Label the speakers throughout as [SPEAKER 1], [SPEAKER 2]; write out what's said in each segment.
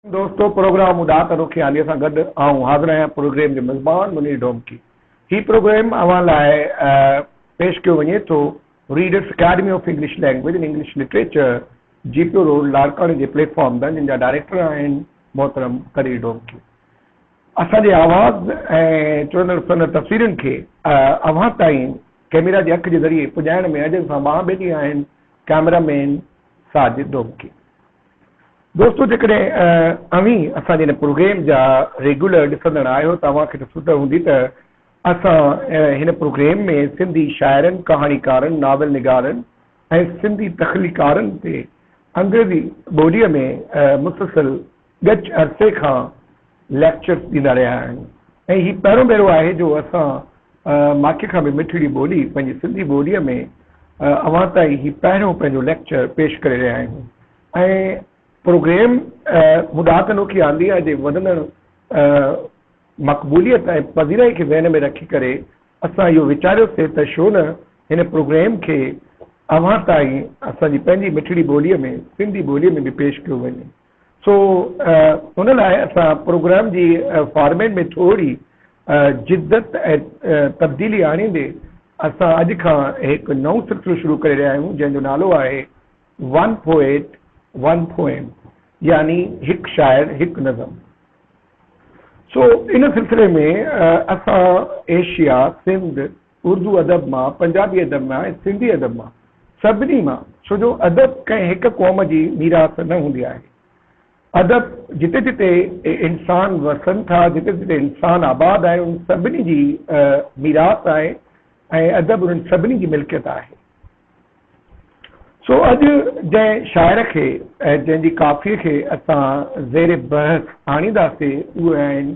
[SPEAKER 1] दोस्तों प्रोग्राम उदात अनोखी आलीअ सां गॾु आऊं हाज़िर आहियां प्रोग्राम जो मेज़बान मुनीर ढोमकी। ही प्रोग्राम अवां लाइ पेश कयो वञे थो readers academy of English language and English literature GPO road लाड़काणे जे प्लेटफॉर्म तां, जिन जा डायरेक्टर आहिनि मोहतरम करीर ढोमकी। असांजे आवाज़ ऐं चवंदड़ सुनर तस्वीरुनि खे अव्हां ताईं कैमरा जी अख जे ज़रिए पुॼाइण में अॼु सां मां ॿेॾी आहिनि कैमरामैन साजिद ढोमकी। दोस्तों जेकॾहिं अवी असांजे हिन प्रोग्राम जा रेगुलर ॾिसंदड़ आहियो, तव्हांखे त सुट हूंदी त असां हिन प्रोग्राम में सिंधी शाइरनि, कहाणीकारनि, नावल निगारनि ऐं सिंधी तख़लीकारनि ते अंग्रेज़ी ॿोलीअ में मुसलसल ॻच अरसे खां लेक्चर्स ॾींदा रहिया आहिनि। ऐं हीउ पहिरों भेरो आहे जो असां माखे खां बि मिठड़ी ॿोली पंहिंजी सिंधी ॿोलीअ में अवां ताईं हीउ पहिरियों पंहिंजो लेक्चर पेश करे रहिया आहियूं। ऐं प्रोग्राम मुदात अनोखी आंदी जे वधंदड़ मक़बूलियत ऐं पज़ीराई खे ज़हन में रखी करे असां इहो वीचारियोसीं त छो न हिन प्रोग्राम खे अव्हां ताईं असांजी पंहिंजी मिठड़ी ॿोलीअ में, सिंधी ॿोलीअ में बि पेश कयो वञे। सो हुन लाइ असां प्रोग्राम जी फॉर्मेट में थोरी जिद्दत ऐं तब्दीली आणींदे असां अॼु खां हिकु नओं सिलसिलो शुरू करे रहिया आहियूं, जंहिंजो नालो आहे वन पोएट वन पोएम, यानी हिकु शाइर हिकु नज़म। सो इन सिलसिले में असां एशिया, सिंध, उर्दू अदब मां, पंजाबी अदब मां ऐं सिंधी अदब मां, सभिनी मां, छो जो अदब कंहिं हिकु क़ौम जी मीरास न हूंदी आहे। अदब जिते जिते इंसान वसनि था, जिते जिते इंसान आबाद आहे, उन सभिनी जी मीरास आहे ऐं अदब उन्हनि सभिनी जी मिल्कियत आहे। सो अॼु जंहिं शाइर खे ऐं जंहिंजी काफ़ीअ खे असां ज़ेर बहस आणींदासीं उहे आहिनि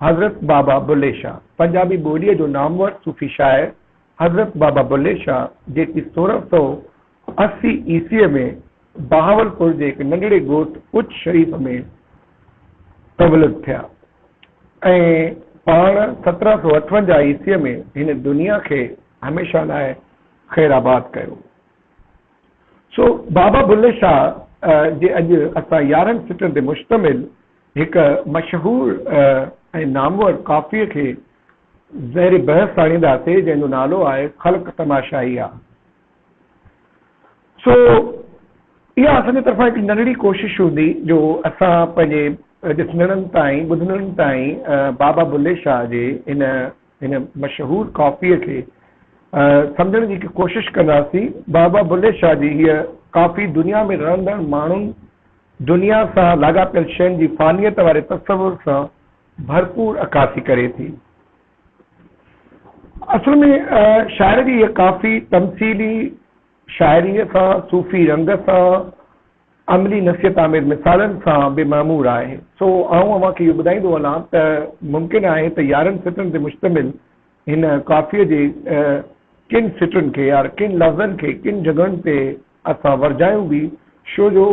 [SPEAKER 1] हज़रत बाबा बुल्ले शाह। पंजाबी ॿोलीअ जो नामवर सूफ़ी शाइर हज़रत बाबा बुल्ले शाह, जेकी 1680 ईस्वीअ में बहावलपुर जे हिकु नंढड़े ॻोठ उच शरीफ़ में तवलद थिया ऐं पाण 1758 ईस्वीअ में हिन दुनिया खे हमेशह लाइ ख़ैराबाद कयो। सो बाबा बुल्ले शाह जे अॼु असां 11 सिटनि ते मुश्तमिल हिकु मशहूर ऐं नामवर काफ़ीअ खे ज़ेर बहस आणींदासीं, जंहिंजो नालो आहे ख़ल्क़ तमाशाइया। सो इहा असांजे तरफ़ां हिकु नंढड़ी कोशिशि हूंदी जो असां पंहिंजे ॾिसंदड़नि ताईं, ॿुधंदड़नि ताईं बाबा बुल्ले शाह जे हिन मशहूर काफ़ीअ खे सम्झण जी हिकु कोशिशि कंदासीं। बाबा बुल्ले शाह जी हीअ काफ़ी दुनिया में रहंदड़ माण्हुनि, दुनिया सां लाॻापियल शयुनि जी फ़ानियत वारे तसवुर सां भरपूर अकासी करे थी। असल में शाइर जी हीअ काफ़ी तमसीली शाइरीअ सां, सूफ़ी रंग सां, अमली नसीहत आमिर मिसालनि सां बि मामूर आहे। सो आऊं अव्हांखे इहो ॿुधाईंदो वञा त मुमकिन आहे त 11 सिटनि ते मुश्तमिल हिन काफ़ीअ जे किन सिटुनि खे या किन लफ़्ज़नि खे किन जॻहियुनि ते असां वरजायूं बि, छो जो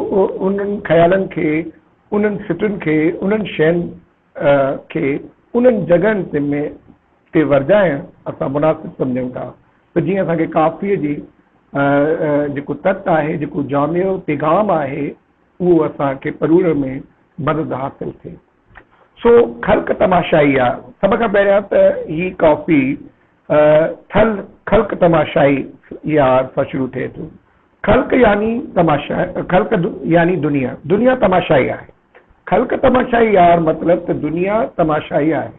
[SPEAKER 1] उन्हनि ख़्यालनि खे, उन्हनि सिटुनि खे, उन्हनि शयुनि खे उन्हनि जॻहियुनि ते वरजाइण असां मुनासिब सम्झूं था त जीअं असांखे काफ़ीअ जी जेको तत आहे, जेको जामियो पैगाम आहे, उहो असांखे पढ़ण में मदद हासिल थिए। सो ख़ल्क़ तमाशाई आहे। सभ खां पहिरियां त ही काफ़ी ख़ल्क़ तमाशाई यार सां शुरू थिए थो। ख़ल्क़ यानी तमाशा, ख़ल्क़ यानी दुनिया, दुनिया तमाशाई आहे। ख़ल्क़ तमाशाई यार मतिलब त दुनिया तमाशाई आहे।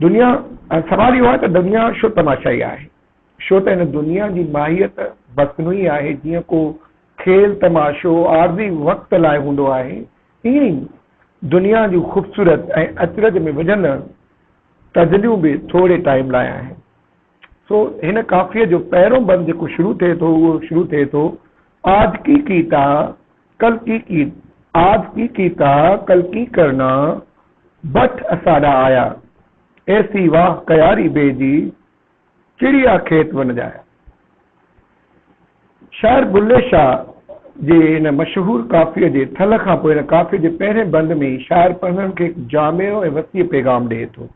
[SPEAKER 1] दुनिया, सवाल इहो आहे त दुनिया छो तमाशाई आहे? छो त हिन दुनिया जी माहियत बसनूई आहे। जीअं को खेल तमाशो आरज़ी वक़्त लाइ हूंदो आहे, ईअं ई दुनिया जूं ख़ूबसूरत ऐं अचरज में विझंदड़ तजलियूं बि थोरे टाइम लाइ आहिनि। सो हिन काफ़ीअ जो पहिरों बंद जेको शुरू थिए थो, उहो शुरू थिए थो आज की कीता कल की, आज की कीता कल की करना, बट असाडा आया, ऐसी वाह कयारी बेजी, चिड़िया खेत वन जाया। शाइर बुल्ले शाह जे हिन मशहूर काफ़ीअ जे थल खां पोइ हिन काफ़ीअ जे पहिरें बंद में ई शाइर पढ़ंदड़नि खे हिकु जामियो ऐं वसीअ पैगाम ॾिए थो।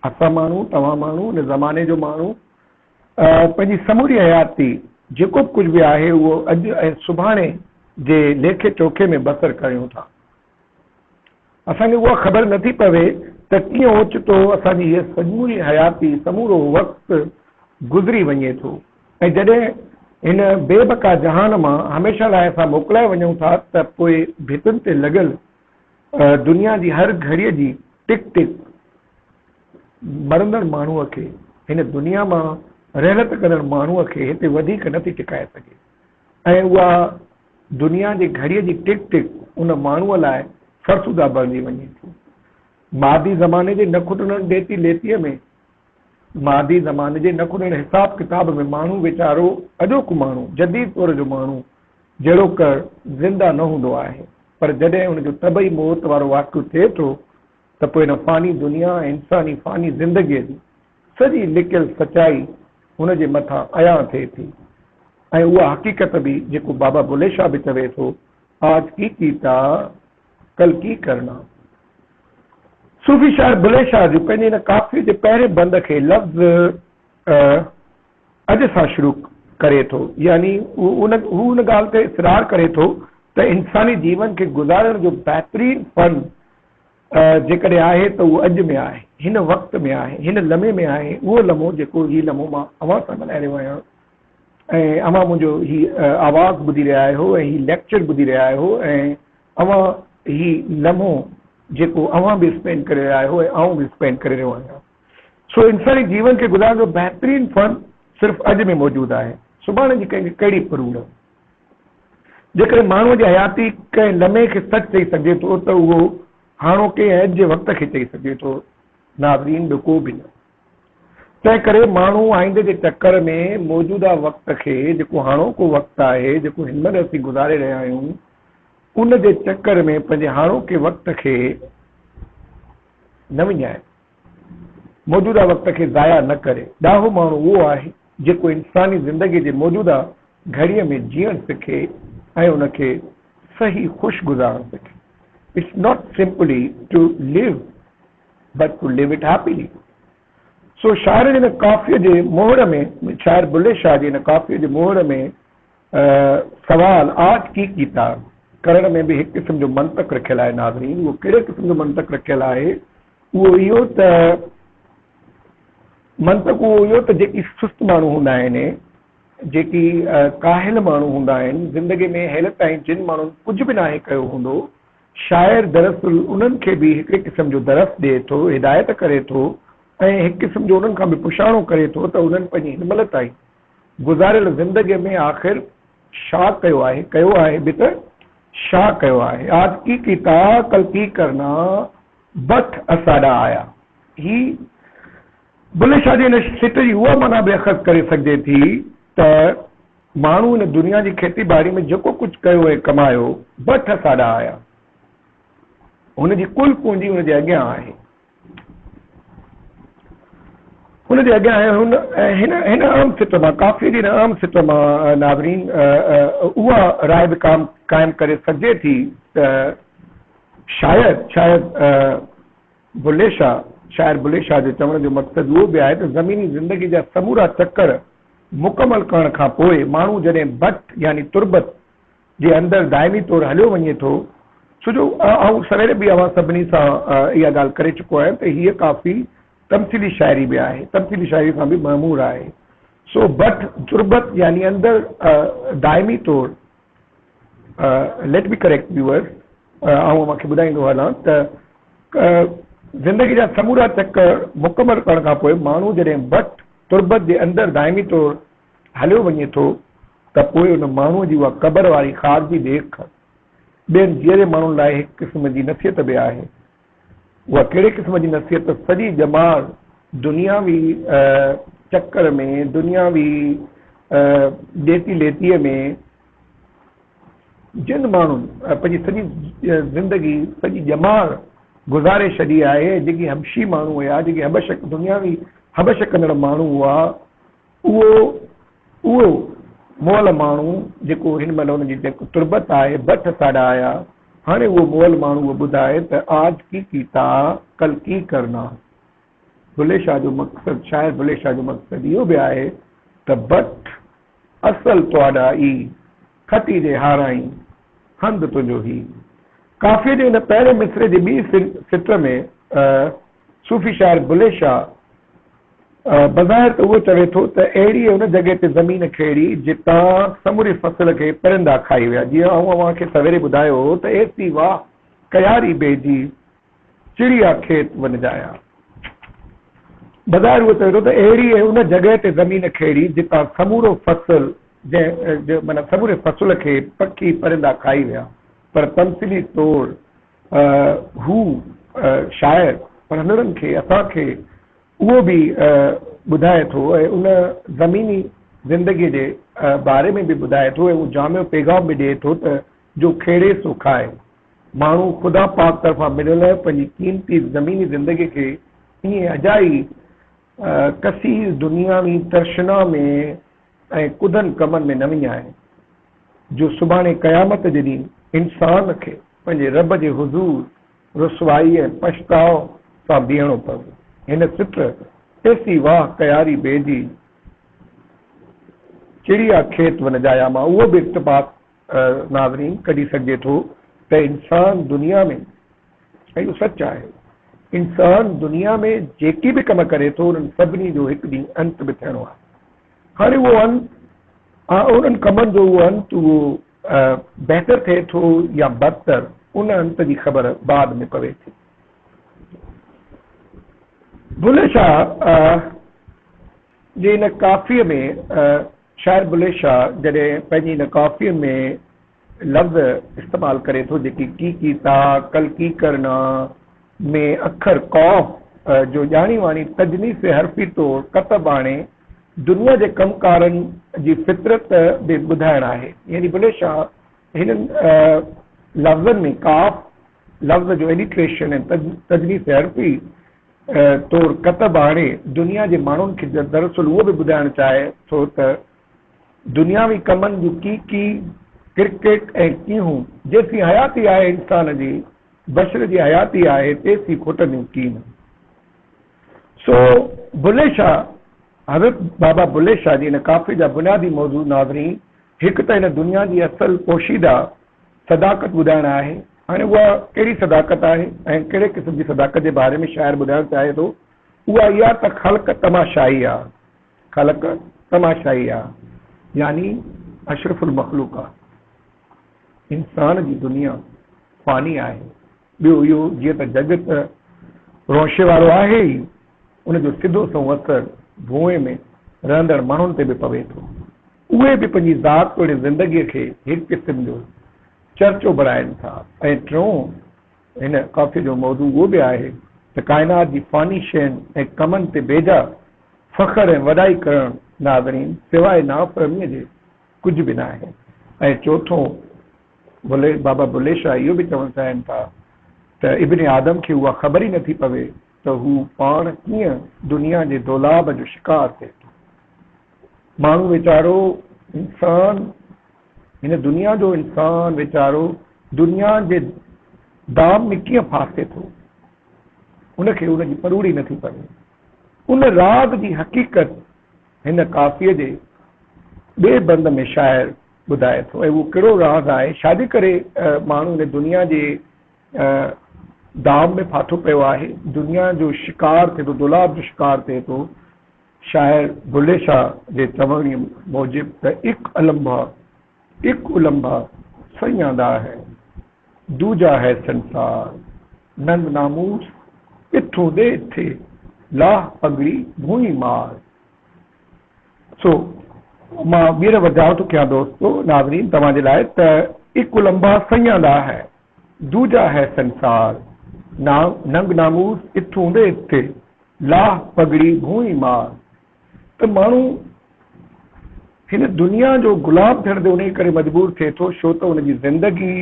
[SPEAKER 1] असां माण्हू, तव्हां माण्हू, हिन ज़माने जो माण्हू पंहिंजी समूरी हयाती जेको कुझु बि आहे उहो अॼु ऐं सुभाणे जे लेखे चोखे में बसर करियूं था। असांखे उहा ख़बर नथी पवे त कीअं ओचितो असांजी हीअ समूरी हयाती समूरो वक़्तु गुज़री वञे थो ऐं जॾहिं हिन बेबका जहान मां हमेशह लाइ असां मोकिलाए वञूं था त पोइ भितुनि ते लॻल दुनिया जी हर घड़ीअ जी टिक टिक मरंदड़ माण्हूअ खे हिन दुनिया मां रहलत कंदड़ माण्हूअ खे हिते वधीक नथी टिकाए सघे ऐं उहा दुनिया जी घड़ीअ जी टिक टिक उन माण्हूअ लाइ फरसुदा बणिजी वञे थी। मादी ज़माने जे न खुटण ॾेती लेतीअ में मादी ज़माने जे न खुटण हिसाब किताब में माण्हू वीचारो अॼोको माण्हू जदीद तौर जो माण्हू जहिड़ो कर ज़िंदा न हूंदो आहे, पर जॾहिं हुनजो तबई मौत वारो वाक़ियो थिए थो त पोइ हिन फ़ानी दुनिया ऐं इंसानी फ़ानी ज़िंदगीअ जी सॼी लिकियल सचाई हुनजे मथां अया थिए थी ऐं उहा हक़ीक़त बि जेको बाबा बुले शाह बि चवे थो, आज की कीता कल की करना। सूफ़ी शायर बुले शाह जो पंहिंजे हिन काफ़िये जे पहिरें बंद खे लफ़्ज़ अॼु सां शुरू करे थो, यानी हू उन ॻाल्हि ते इसरार करे थो त इंसानी जीवन खे गुज़ारण जो बहितरीन फ़न जेकॾहिं आहे त उहो अॼु में आहे, हिन वक़्त में आहे, हिन लम्हे में आहे। उहो लम्हो जेको हीउ लम्हो मां अव्हां सां ॻाल्हाए रहियो आहियां ऐं अव्हां मुंहिंजो हीउ आवाज़ु ॿुधी रहिया आहियो ऐं हीउ लेक्चर ॿुधी रहिया आहियो ऐं अव्हां हीउ लम्हो जेको अव्हां बि स्पेंड करे रहिया आहियो ऐं आऊं बि स्पेंड करे रहियो आहियां। सो इंसानी जीवन खे गुज़ारण जो बहितरीन फ़न सिर्फ़ु अॼु में मौजूदु आहे, सुभाणे जी कंहिंखे कहिड़ी परूड़। जेकॾहिं माण्हूअ जी हयाती कंहिं लम्हे खे सच चई सघे थो त उहो हाणोके ऐं अॼु जे वक़्त खे चई सघे थो, नाज़रीन ॿियो को बि न। तंहिं करे माण्हू आईंदे जे चकर में मौजूदा वक़्त खे जेको हाणोको वक़्तु आहे, जेको हिन महिल असीं गुज़ारे रहिया आहियूं, उन जे चकर में पंहिंजे हाणोके वक़्त खे न विञाए, मौजूदा वक़्त खे ज़ाया न करे। ॾाढो माण्हू उहो आहे जेको इंसानी ज़िंदगी जे मौजूदा घड़ीअ में जीअण सिखे ऐं उनखे सही ख़ुशि गुज़ारणु सिखे। It's not simply to live, but to live it happily. So शायर हिन काफ़िये जे मोहर में, शायर बुले शाह जे हिन काफ़िये जे मोहर में सवाल आज की कीता करण में बि हिकु क़िस्म जो मंतक रखियल आहे। नाज़रीन, उहो कहिड़े क़िस्म जो मंतक रखियल आहे? उहो इहो त मंतक उहो इहो त जेकी सुस्त माण्हू हूंदा आहिनि, जेकी काहिल माण्हू हूंदा आहिनि, ज़िंदगी में हेल ताईं जिन माण्हुनि कुझु बि नाहे कयो हूंदो, शायर दरअसल उन्हनि खे बि हिकिड़े क़िस्म जो दरस ॾिए थो, हिदायत करे थो ऐं हिकु क़िस्म जो उन्हनि खां बि पुछाणो करे थो त उन्हनि पंहिंजी हिन महिल ताईं गुज़ारियल ज़िंदगीअ में आख़िर छा कयो आहे बि त छा कयो आहे। आज की कीता कल की करना बठ असाॾा आया। ही बुले शाह जी हिन सिट जी उहा माना बि अख़ज़ करे सघिजे थी त माण्हू हिन दुनिया जी खेती बाड़ी में जेको कुझु कयो ऐं कमायो, बठ असाॾा आया, हुनजी कुल पूंजी हुनजे अॻियां आहे, हुनजे अॻियां आहे। हिन आम सिट मां, काफ़ी जी आम सिट मां नाज़रीन उहा राय बि क़ाइमु करे सघिजे थी त शायदि शायर बुले शाह जो चवण जो मक़सदु उहो बि आहे त ज़मीनी ज़िंदगी जा समूरा चकर मुकमल करण खां पोइ माण्हू जॾहिं बट यानी तुरबत जे अंदरि दाइमी तौरु हलियो वञे थो, छो जो आउं सवेर बि अवां सभिनी सां इहा ॻाल्हि करे चुको आहियां त हीअ काफ़ी तमसीली शाइरी बि आहे, तमसीली शाइरी सां बि महमूर आहे। सो बट तुरबत यानी अंदरि दाइमी तौरु, लेट बी करेक्ट व्यूअर्स, ऐं मूंखे ॿुधाईंदो हलां त ज़िंदगी जा समूरा चकर मुकमल करण खां पोइ माण्हू जॾहिं बट तुरबत जे अंदरि दाइमी तौरु हलियो वञे थो त पोइ हुन माण्हूअ जी उहा क़बर वारी ख़ारजी ॾेख ॿियनि जहिड़े माण्हुनि लाइ हिकु क़िस्म जी नसीहत बि आहे। उहा कहिड़े क़िस्म जी नसीहत? सॼी ॼमार दुनियावी चकर में, दुनियावी ॾेती लेतीअ में जिन माण्हुनि पंहिंजी सॼी ज़िंदगी, सॼी ॼमार गुज़ारे छॾी आहे, जेकी हबशी माण्हू हुया, जेकी दुनियावी हबश कंदड़ माण्हू हुआ, उहो मोल माण्हू जेको हिन महिल हुनजी जेको तुरबत आहे, बठ साॾा आया, हाणे उहो मोल माण्हू उहो ॿुधाए त आज की कीता कल की करना। बुले शाह जो मक़सदु, शायर बुले शाह जो मक़सदु इहो बि आहे त बठ असल तुआॾा ई खटी जे हाराई हंधि तुंहिंजो ही, काफ़ी जे हिन पहिरें मिसरे जी ॿी सिट में सूफ़ी शाइर बुले शाह बज़ाहिर त उहो चवे थो त अहिड़ी उन जॻह ते ज़मीन खेड़ी जितां समूरी फसल खे परिंदा खाई विया। जीअं अव्हांखे सवेरे ॿुधायो त एसी वाह कयारी बेजी चिड़िया खेत वनजाया। बज़ाहिर उहो चवे थो त अहिड़ी उन जॻह ते ज़मीन खेड़ी जितां समूरो फसल माना समूरे फसल खे पखी परिंदा खाई विया। पर तमसिली तौर हू शाइर पढ़ंदड़नि खे असांखे उहो बि ॿुधाए थो ऐं उन ज़मीनी ज़िंदगीअ जे बारे में बि ॿुधाए थो ऐं उहो जामियो पैगाम बि ॾिए थो त जो खेड़े सो खाए। माण्हू ख़ुदा पाक तरफ़ां मिलियल पंहिंजी क़ीमती ज़मीनी ज़िंदगीअ खे ईअं अजाई कसीर दुनियावी तर्शना में ऐं कुदन कमनि में न विञाए जो सुभाणे क़यामत जे ॾींहुं इंसान खे पंहिंजे रब जे हुज़ूर रुसवाई ऐं पछताव सां बीहणो पवे। हिन सिट एसी वाह कयारी बेजी चिड़िया खेत वनजाया मां उहो बि इत्तफ़ाक़ नाज़रीन कढी सघिजे थो त इंसान दुनिया में ऐं इहो सच आहे इंसान दुनिया में जेकी बि कम करे थो उन्हनि सभिनी जो हिकु ॾींहुं अंत बि थियणो आहे। हाणे उहो उन्हनि कमनि जो उहो अंत उहो बहितर थिए थो या बदतर उन अंत जी ख़बर बाद में पवे थी। बुले शाह जे हिन काफ़ीअ में शाइर बुले शाह जॾहिं पंहिंजी हिन काफ़ीअ में लफ़्ज़ इस्तेमालु करे थो जेकी की ता कल की करना में अखर कौफ़ जो ॼाणी वाणी तजनी से हरफ़ी तौर कतब आणे दुनिया जे कमकारनि जी फितरत बि ॿुधाइणु आहे। यानी बुले शाह हिननि लफ़्ज़नि में काफ़ लफ़्ज़ जो एडिट्रेशन ऐं तजनी से हरफ़ी तौर कतब आणे दुनिया जे माण्हुनि खे दरअसल उहो बि ॿुधाइणु चाहे थो त दुनियावी कमनि जूं की क्रिकेट ऐं कीहूं जेसी हयाती आहे इंसान जी बशर जी हयाती आहे तेसी खोटंदियूं कीन। सो बुले शाह हज़रत बाबा बुले शाह जी हिन काफ़ी जा बुनियादी मौज़ू नाज़रीन हिकु त हिन दुनिया जी असल पोशीदा सदाकत ॿुधाइणु आहे। हाणे उहा कहिड़ी सदाकत आहे ऐं कहिड़े क़िस्म जी सदाकत जे बारे में शाइर ॿुधाइणु चाहे थो उहा इहा त ख़ल्क़ तमाशाई आहे। ख़ल्क़ तमाशाई आहे यानी अशरफुल मखलूक आहे। इंसान जी दुनिया फ़ानी आहे। ॿियो इहो जीअं त जगत रोशे वारो आहे ई उनजो सिधो सो असरु भूए में रहंदड़ माण्हुनि ते बि पवे थो। उहे बि पंहिंजी ज़ात तोड़े ज़िंदगीअ खे हिकु क़िस्म जो चर्चो बणाइनि था। ऐं टियों हिन काफ़ी जो मौज़ू उहो बि आहे त काइनात जी फ़ानी शयुनि ऐं कमनि ते बेजा फ़ख्र ऐं वॾाई करणु नाज़रीन सवाइ नाफ़हमीअ जे कुझु बि न आहे। ऐं चोथों बाबा बुले शाह इहो बि चवणु चाहिनि था त इब्न आदम खे उहा ख़बर ई नथी पवे त हू पाण कीअं दुनिया जे दौलाब जो शिकार थिए थो। माण्हू वीचारो इंसान हिन दुनिया जो इंसान वीचारो दुनिया जे दाम में कीअं फासे थो उनखे उनजी परूड़ी नथी पवे। उन राज़ जी हक़ीक़त हिन काफ़ीअ जे ॿिए बंद में शाइर ॿुधाए थो। ऐं उहो कहिड़ो राज़ आहे शादी करे माण्हू हिन दुनिया जे दाम में फाथो पियो आहे। दुनिया जो शिकार थिए थो दुलाब जो शिकार थिए थो। शाइर बुले शाह जे चवण मूजिब त एक उलंबा सयादा है दूजा है संसार नंद नामूस इथों दे थे लाह पगड़ी भूई मार। सो मां ॿीहर वधाउ थो कयां दोस्तो नाज़रीन तव्हां जे लाइ त एक उलंबा सयादा है दूजा है संसार नंग नामूस इथों दे थे लाह पगड़ी भूई मार। त माण्हू हिन दुनिया जो गुलाम थियण ते उन करे मजबूर थिए थो छो त हुनजी ज़िंदगी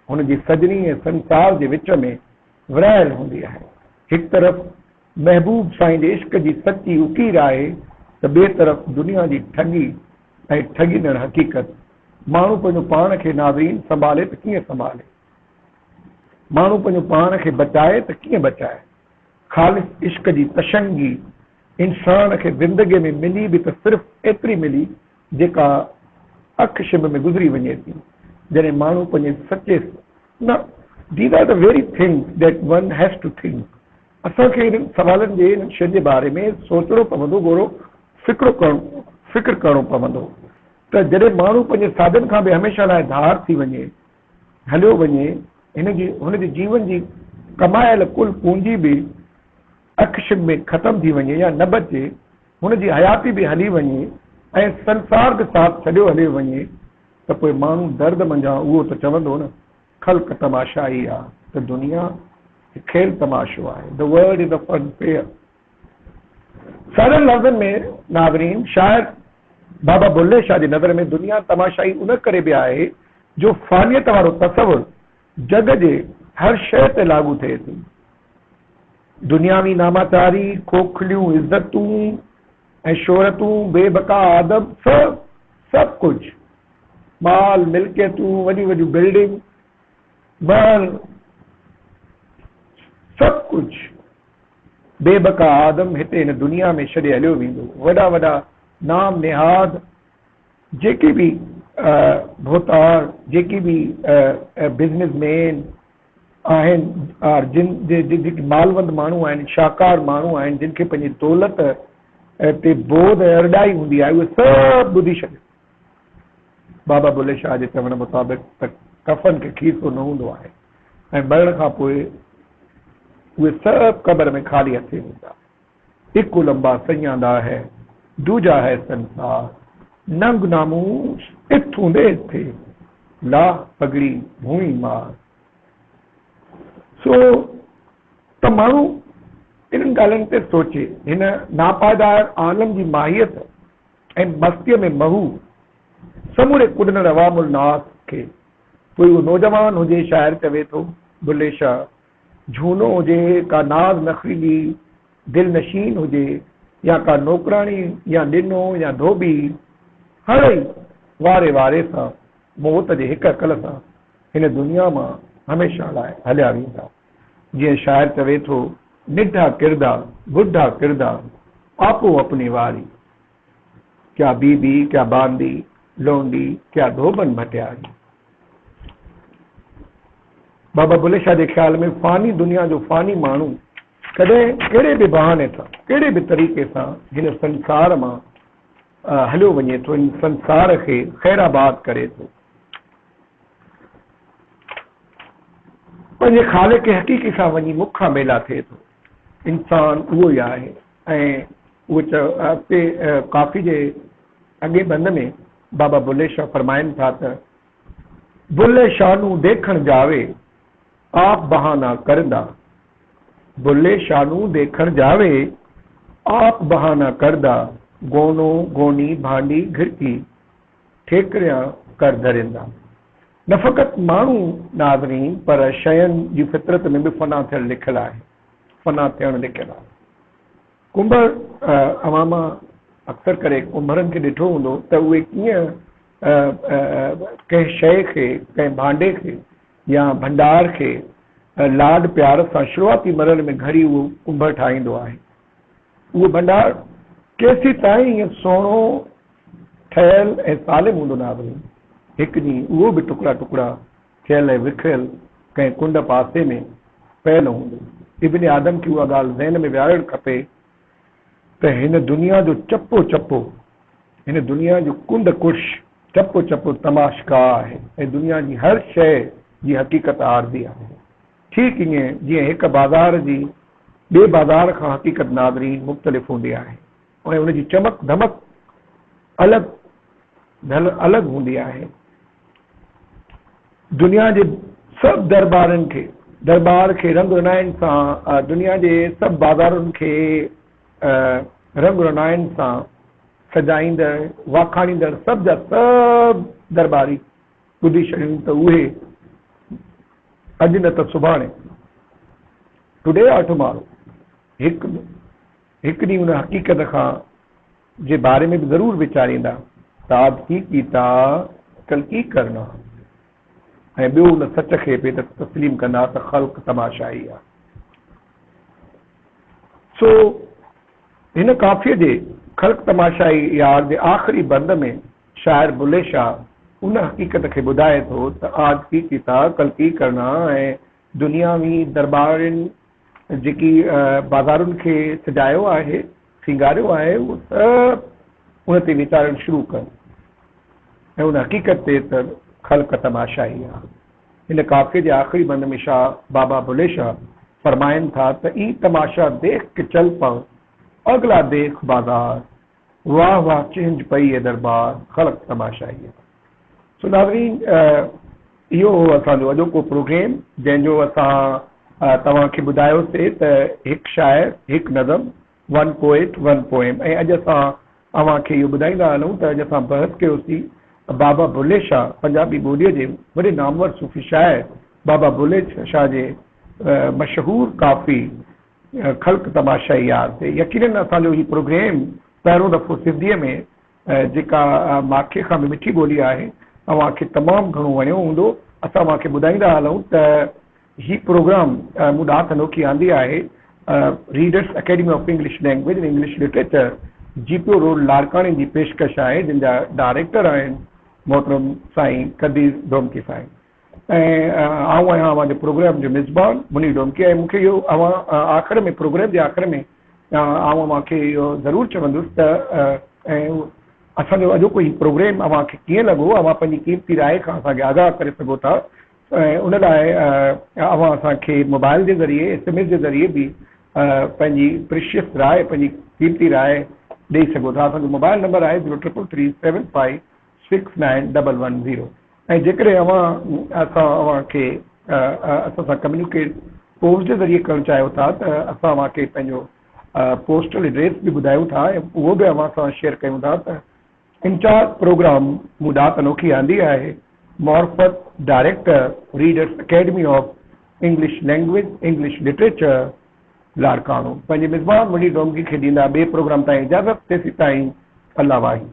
[SPEAKER 1] हुनजी सजनी ऐं संसार जे विच में विरहायल हूंदी आहे। हिकु तरफ़ महबूब साईं जे इश्क जी सची उकीर आहे त ॿिए तरफ़ दुनिया जी ठगी ऐं ठगींदड़ हक़ीक़त। माण्हू पंहिंजो पाण खे नाज़रीन संभाले त कीअं संभाले माण्हू पंहिंजो पाण खे बचाए त कीअं बचाए। ख़ालिस इश्क जी तशंगी इंसान खे ज़िंदगीअ में मिली बि त सिर्फ़ु एतिरी मिली जेका अख शिम में गुज़री वञे थी। जॾहिं माण्हू पंहिंजे सचे न These are the very things that one has to think. असांखे इन सवालनि जे इन शइ जे बारे में सोचणो पवंदो, गोरो फिक्र करणो पवंदो त जॾहिं माण्हू पंहिंजे साधन खां बि हमेशह लाइ धार थी वञे, हलियो वञे, हुनजे जीवन जी कमायल कुल पूंजी बि अखियुनि में ख़तम थी वञे या न बचे, हुनजी हयाती बि हली वञे ऐं संसार बि साथ छॾियो हलियो वञे, त पोइ माण्हू दर्द मंझां उहो त चवंदो न ख़ल्क़ तमाशाई आहे, त दुनिया खेल तमाशो आहे। The world is a fun fair. सरल लफ़्ज़नि में नाज़रीन, शायद बाबा बुल्ले शाह जी नज़र में दुनिया तमाशाई उन करे बि आहे जो फ़ानियत वारो तसवुर जग जे हर शइ ते लागू थिए थी। दुनियावी नामाचारी, खोखलियूं इज़तूं ऐं शोहरतूं, बेबका आदम, सभु कुझु, माल मिल्कियतूं, वॾियूं वॾियूं बिल्डिंग, महल, सभु कुझु बेबका आदम हिते हिन दुनिया में छॾे हलियो वेंदो। वॾा वॾा नाम निहाद जेके बि भोतार, जेके बि बिज़नेसमैन आहिनि, जेके मालवंद माण्हू आहिनि, शाहकार माण्हू आहिनि, जिन खे पंहिंजी दौलत ते बोध ऐं अरडाई हूंदी आहे, उहे सभु ॿुधी छॾियो। बाबा बुल्ले शाह जे चवण मुताबिक़ त कफ़न खे खीसो न हूंदो आहे ऐं मरण खां पोइ उहे सभु कब्र में खाली हथे हूंदा। हिकु लंबा सैयादा है, दूजा है संसार, नंग नामूस इथूं दे थे, ला पगड़ी भूई मार। सो त माण्हू इन्हनि ॻाल्हियुनि ते सोचे, हिन नापायदार आलम जी माहियत ऐं मस्तीअ में महू समूरे कुॾनड़ अवामुल नास खे, कोई उहो नौजवान हुजे, शाइर चवे थो बुल्ले शाह, झूनो हुजे, का नाज़ नखरीली दिल नशीन हुजे, या का नौकराणी या ॾिनो या धोबी, हर ई वारे वारे सां मौत जे हिक अकल सां हिन दुनिया मां हमेशह लाइ हलिया वेंदा। जीअं शाइर चवे थो, निढा किरदार बुढ़ा किरदार आपो अपनी वारी, क्या बीबी क्या बांदी लोंडी क्या धोबन भटियारी। बाबा बुल्ले शाह जे ख़्याल में फ़ानी दुनिया जो फ़ानी माण्हू कॾहिं कहिड़े बि बहाने सां, कहिड़े बि तरीक़े सां हिन संसार मां हलियो वञे थो, हिन संसार खे ख़ैराबाद करे थो, पंहिंजे ख़ालिक खे हक़ीक़ी सां वञी मुखां मेला थिए थो। इंसान उहो ई आहे। ऐं उहो अॻिते काफ़ी जे अॻे बंद में बाबा बुल्ले शाह फरमाइनि था त बुल्ले शाह नूं देखण जावे आप बहाना करदा, बुल्ले शाह नूं देखण जावे आप बहाना करदा, गोनो गोनी भांडी घिरकी ठेकरियां कर धरिंदा। न फ़क़ति माण्हू नाज़रीन, पर शयुनि जी फितरत में बि फ़ना थियणु लिखियलु आहे, फ़ना थियणु लिखियलु आहे। कुंभर अवामा अक्सर करे कुंभरनि खे ॾिठो हूंदो त उहे कीअं कंहिं शइ खे, कंहिं भांडे खे या भंडार खे लाड प्यार सां शुरूआती मरहल में घड़ी उहो कुंभर ठाहींदो आहे। उहो भंडार केसीं ताईं ईअं सुहिणो ठहियल ऐं सालिम हूंदो नाज़रीन, हिकु ॾींहुं उहो बि टुकड़ा टुकड़ा थियल ऐं विखियल कंहिं कुंड पासे में पयल हूंदो। इब्ने आदम खे उहा ॻाल्हि ज़हन में विहारणु खपे त हिन दुनिया जो चपो चपो, हिन दुनिया जो कुंड कुश चपो चपो तमाशगाह आहे ऐं दुनिया जी हर शइ जी हक़ीक़त आरज़ी आहे। ठीकु ईअं जीअं हिकु बाज़ार जी ॿिए बाज़ार खां हक़ीक़त नाज़रीन मुख़्तलिफ़ हूंदी आहे ऐं उनजी चमक धमक अलॻि हूंदी आहे। दुनिया जे सभु दरबार खे रंग रनाइनि सां, दुनिया जे सभु बाज़ारुनि खे रंग रनाइनि सां सजाईंदड़, वाखाणींदड़, सभु जा सभु दरबारी ॿुधी छॾनि त उहे अॼु न त सुभाणे, टुडे और टुमारो, हिकु ॾींहुं उन हक़ीक़त खां जे बारे में बि ज़रूरु वीचारींदा त आज की कीता कल की करना, ऐं ॿियो उन सच खे बि तस्लीम कंदा त ख़ल्क़ तमाशाई आहे। सो हिन काफ़िय जे ख़ल्क़ तमाशाई यार जे आख़िरी बंद में शाइर बुल्ले शाह उन हक़ीक़त खे ॿुधाए थो त आज की कीता कल की करना, ऐं दुनियावी दरबारनि जेकी बाज़ारुनि खे सजायो आहे सिंगारियो आहे उहो सभु उन ते वीचारणु शुरू कनि ऐं उन हक़ीक़त ते त ख़ल्क़ तमाशाई आहे। हिन काफ़िले जे आख़िरी बंद में शाह बाबा बुले शाह फरमाइनि था त ई तमाशा देख के चल पड़ अगला देख बाज़ार वाह वाह चिंज पई है दरबार ख़ल्क़ तमाशाई आहे। सो नाज़रीन इहो हो असांजो अॼोको प्रोग्राम जंहिंजो असां तव्हांखे ॿुधायोसीं त हिकु शाइर हिकु नज़म वन पोएट वन पोएम ऐं अॼु असां तव्हांखे इहो ॿुधाईंदा हलूं त अॼु असां बहस कयोसीं बाबा बुले शाह पंजाबी ॿोलीअ जे वॾे नामवर सूफ़ी शाइर बाबा बुले शाह जे मशहूर काफ़ी ख़ल्क़ तमाशाई यार ते यकीनन असांजो हीउ प्रोग्राम पहिरियों दफ़ो सिंधीअ में जेका माखे खां बि मिठी ॿोली आहे तव्हांखे तमामु घणो वणियो हूंदो। असां तव्हांखे ॿुधाईंदा हलूं त हीउ प्रोग्राम मूं ॾात अनोखी आंदी आहे readers academy of English language and English literature GPO road लाड़काणे जी पेशकश आहे जिन जा डायरेक्टर आहिनि मोहतरम साईं कदीर डोमकी साईं ऐं आउं आहियां अव्हांजे प्रोग्राम जो मिज़बान मुनीर डोमकी ऐं मूंखे इहो अव्हां आख़िर में प्रोग्राम जे आख़िर में आउं अव्हांखे इहो ज़रूरु चवंदुसि त ऐं असांजो अॼोको हीउ प्रोग्राम अव्हांखे कीअं लॻो अव्हां पंहिंजी क़ीमती राय खां असांखे आगाह करे सघो था ऐं उन लाइ अव्हां असांखे मोबाइल जे ज़रिए SMS जे ज़रिए बि पंहिंजी प्रीशियस राय पंहिंजी क़ीमती राय ॾेई सघो था। असांजो मोबाइल नंबर आहे 0333756910 ऐं जेकॾहिं अव्हांखे असां सां कम्यूनिकेट पोस्ट जे ज़रिए करणु चाहियो था त असां अव्हांखे पंहिंजो पोस्टल एड्रेस बि ॿुधायूं था ऐं उहो बि अव्हां सां शेयर कयूं था त इंचार्ज प्रोग्राम मूं ॾात अनोखी आंदी आहे मॉर्फत director readers academy of English language English literature Larkana पंहिंजे मिज़बान मुनीर डोमकी खे ॾींदा ॿिए प्रोग्राम ताईं इजाज़त तेसीं ताईं अल्लाह वाही।